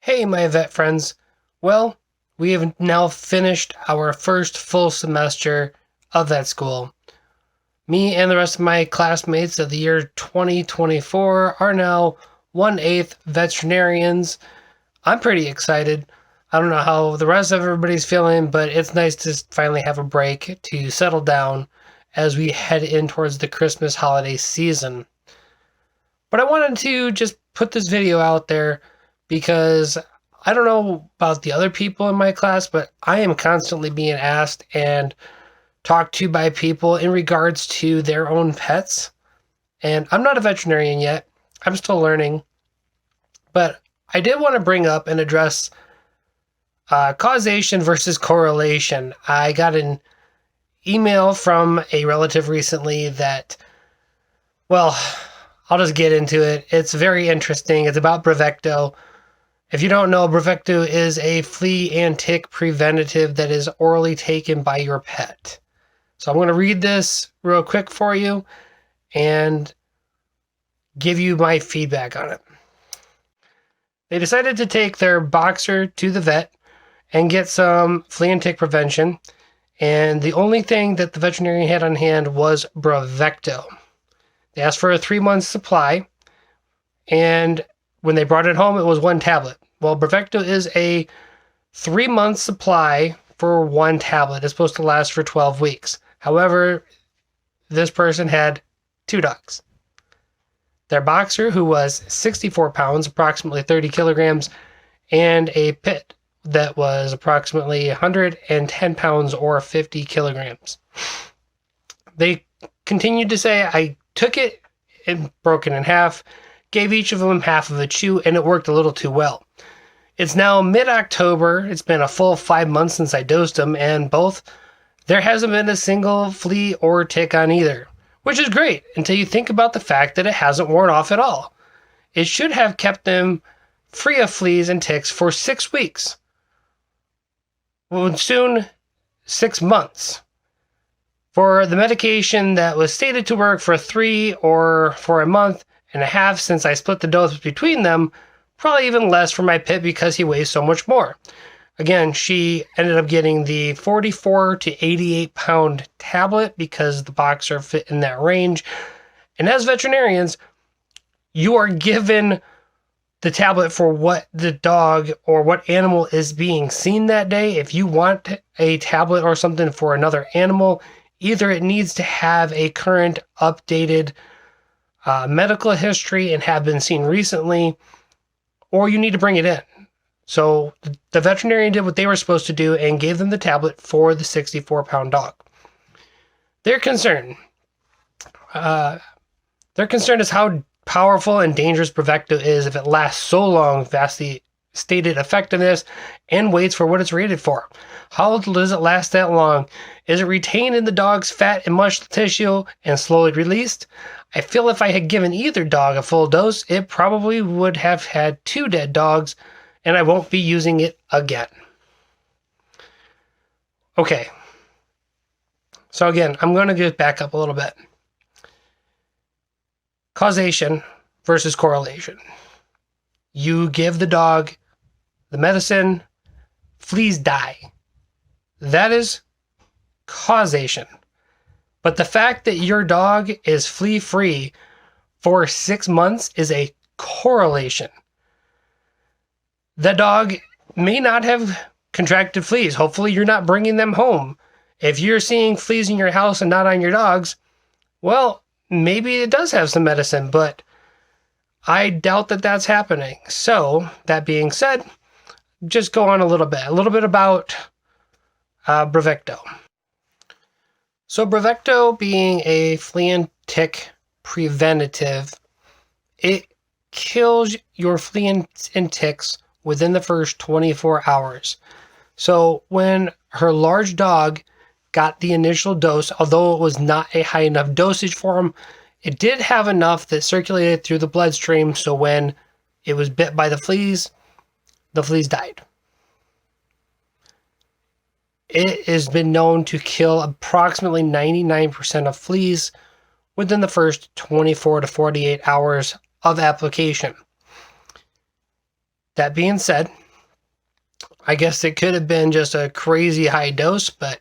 Hey, my vet friends. Well, we have now finished our first full semester of vet school. Me and the rest of my classmates of the year 2024 are now 1/8 veterinarians. I'm pretty excited. I don't know how the rest of everybody's feeling, but it's nice to finally have a break to settle down as we head in towards the Christmas holiday season. But I wanted to just put this video out there because I don't know about the other people in my class, but I am constantly being asked and talked to by people in regards to their own pets. And I'm not a veterinarian yet. I'm still learning. But I did want to bring up and address causation versus correlation. I got an email from a relative recently that, well, I'll just get into it. It's very interesting. It's about Bravecto. If you don't know, Bravecto is a flea and tick preventative that is orally taken by your pet. So I'm going to read this real quick for you and give you my feedback on it. They decided to take their boxer to the vet and get some flea and tick prevention. And the only thing that the veterinarian had on hand was Bravecto. They asked for a 3-month supply, and when they brought it home, it was 1 tablet. Well, Bravecto is a 3-month supply for 1 tablet. It's supposed to last for 12 weeks. However, this person had 2 dogs. Their boxer, who was 64 pounds, approximately 30 kilograms, and a pit that was approximately 110 pounds or 50 kilograms. They continued to say, I took it and broke it in half, gave each of them half of a chew, and it worked a little too well. It's now mid-October. It's been a full 5 months since I dosed them, and there hasn't been a single flea or tick on either, which is great until you think about the fact that it hasn't worn off at all. It should have kept them free of fleas and ticks for 6 weeks. Well, soon 6 months. For the medication that was stated to work for 3 or for a month and a half, since I split the dose between them, probably even less for my pit because he weighs so much more. Again, she ended up getting the 44 to 88 pound tablet because the boxer fit in that range. And as veterinarians, you are given the tablet for what the dog or what animal is being seen that day. If you want a tablet or something for another animal, either it needs to have a current updated medical history and have been seen recently, or you need to bring it in. So the veterinarian did what they were supposed to do and gave them the tablet for the 64-pound dog. Their concern is how powerful and dangerous Bravecto is if it lasts so long, vastly stated effectiveness, and waits for what it's rated for. How does it last that long? Is it retained in the dog's fat and muscle tissue and slowly released? I feel if I had given either dog a full dose, it probably would have had 2 dead dogs, and I won't be using it again. Okay. So again, I'm going to just back up a little bit. Causation versus correlation. You give the dog the medicine, fleas die. That is causation. But the fact that your dog is flea-free for 6 months is a correlation. The dog may not have contracted fleas. Hopefully you're not bringing them home. If you're seeing fleas in your house and not on your dogs, well, maybe it does have some medicine, but I doubt that that's happening. So, that being said, just go on a little bit about Bravecto. So Bravecto, being a flea and tick preventative, it kills your flea and ticks within the first 24 hours. So when her large dog got the initial dose, although it was not a high enough dosage for him, it did have enough that circulated through the bloodstream, so when it was bit by the fleas died. It has been known to kill approximately 99% of fleas within the first 24 to 48 hours of application. That being said, I guess it could have been just a crazy high dose, but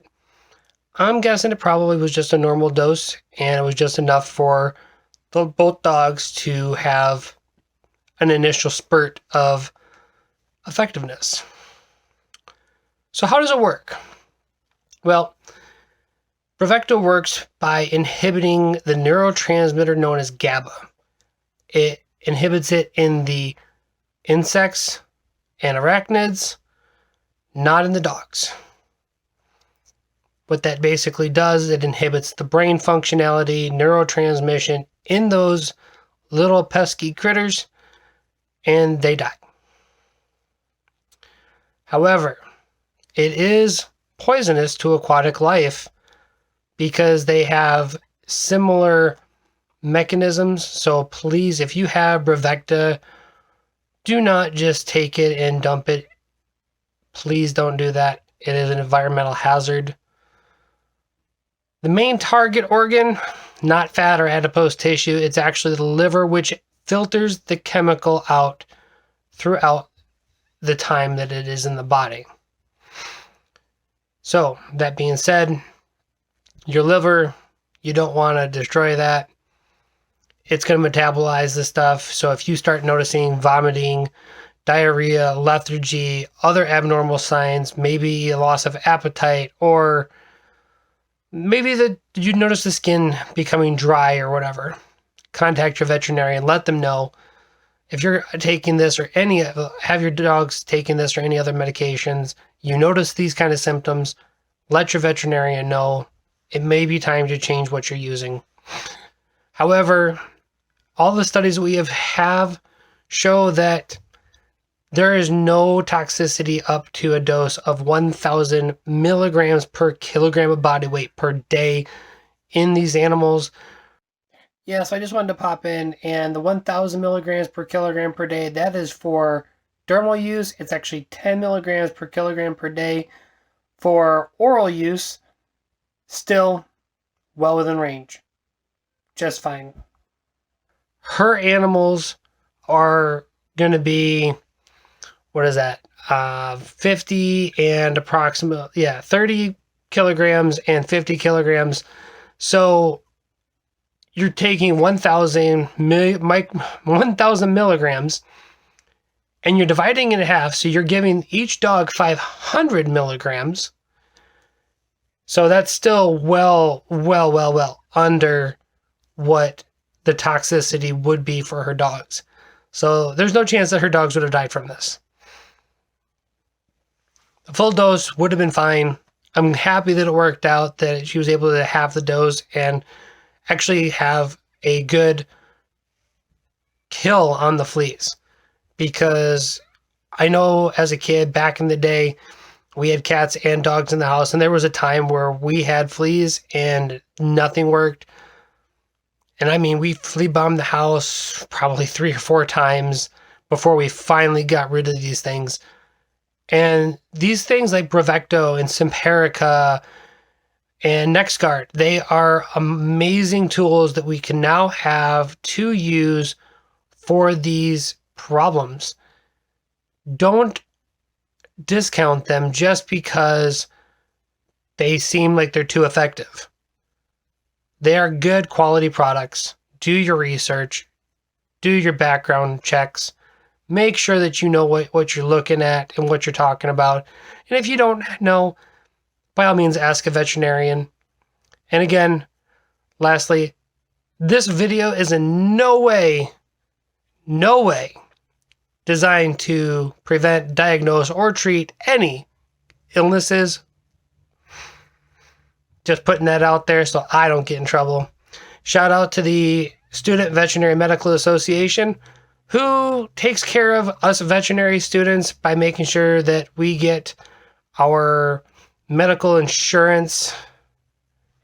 I'm guessing it probably was just a normal dose, and it was just enough for both dogs to have an initial spurt of effectiveness. So how does it work? Well, Bravecto works by inhibiting the neurotransmitter known as GABA. It inhibits it in the insects and arachnids, not in the dogs. What that basically does, it inhibits the brain functionality, neurotransmission in those little pesky critters, and they die. However, it is poisonous to aquatic life because they have similar mechanisms. So please, if you have Bravecto, do not just take it and dump it. Please don't do that. It is an environmental hazard. The main target organ, not fat or adipose tissue, it's actually the liver, which filters the chemical out throughout the time that it is in the body. So, that being said, your liver, you don't want to destroy that. It's going to metabolize the stuff. So if you start noticing vomiting, diarrhea, lethargy, other abnormal signs, maybe a loss of appetite, or maybe that you notice the skin becoming dry or whatever, contact your veterinarian. Let them know. If you're taking this or have your dogs taking this or any other medications, you notice these kind of symptoms, let your veterinarian know. It may be time to change what you're using. However, all the studies that we have show that there is no toxicity up to a dose of 1,000 milligrams per kilogram of body weight per day in these animals. Yeah, so I just wanted to pop in, and the 1,000 milligrams per kilogram per day, that is for dermal use. It's actually 10 milligrams per kilogram per day for oral use. Still well within range. Just fine. Her animals are going to be, what is that? 50 and approximately, 30 kilograms and 50 kilograms. So you're taking 1,000 milligrams and you're dividing it in half. So you're giving each dog 500 milligrams. So that's still well under what the toxicity would be for her dogs. So there's no chance that her dogs would have died from this. The full dose would have been fine. I'm happy that it worked out, that she was able to have the dose and actually have a good kill on the fleas. Because I know as a kid back in the day, we had cats and dogs in the house, and there was a time where we had fleas and nothing worked. And I mean, we flea bombed the house probably 3 or 4 times before we finally got rid of these things. And these things like Bravecto and Simparica and NexGard, they are amazing tools that we can now have to use for these problems. Don't discount them just because they seem like they're too effective. They are good quality products. Do your research. Do your background checks. Make sure that you know what you're looking at and what you're talking about. And if you don't know, by all means, ask a veterinarian. And again, lastly, this video is in no way designed to prevent, diagnose, or treat any illnesses. Just putting that out there so I don't get in trouble. Shout out to the Student Veterinary Medical Association, who takes care of us veterinary students by making sure that we get our medical insurance.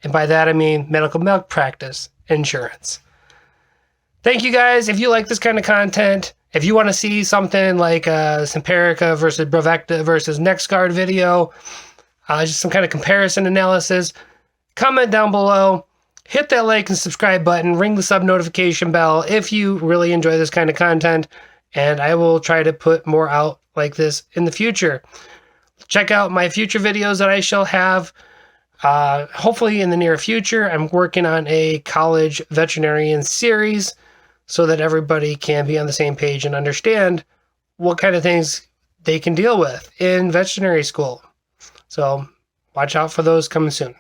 And by that, I mean medical malpractice insurance. Thank you guys. If you like this kind of content, if you want to see something like a Simparica versus Bravecto versus NexGard video, just some kind of comparison analysis, comment down below. Hit that like and subscribe button. Ring the sub notification bell if you really enjoy this kind of content. And I will try to put more out like this in the future. check out my future videos that I shall have. Hopefully in the near future. I'm working on a college veterinarian series so that everybody can be on the same page and understand what kind of things they can deal with in veterinary school. So watch out for those coming soon.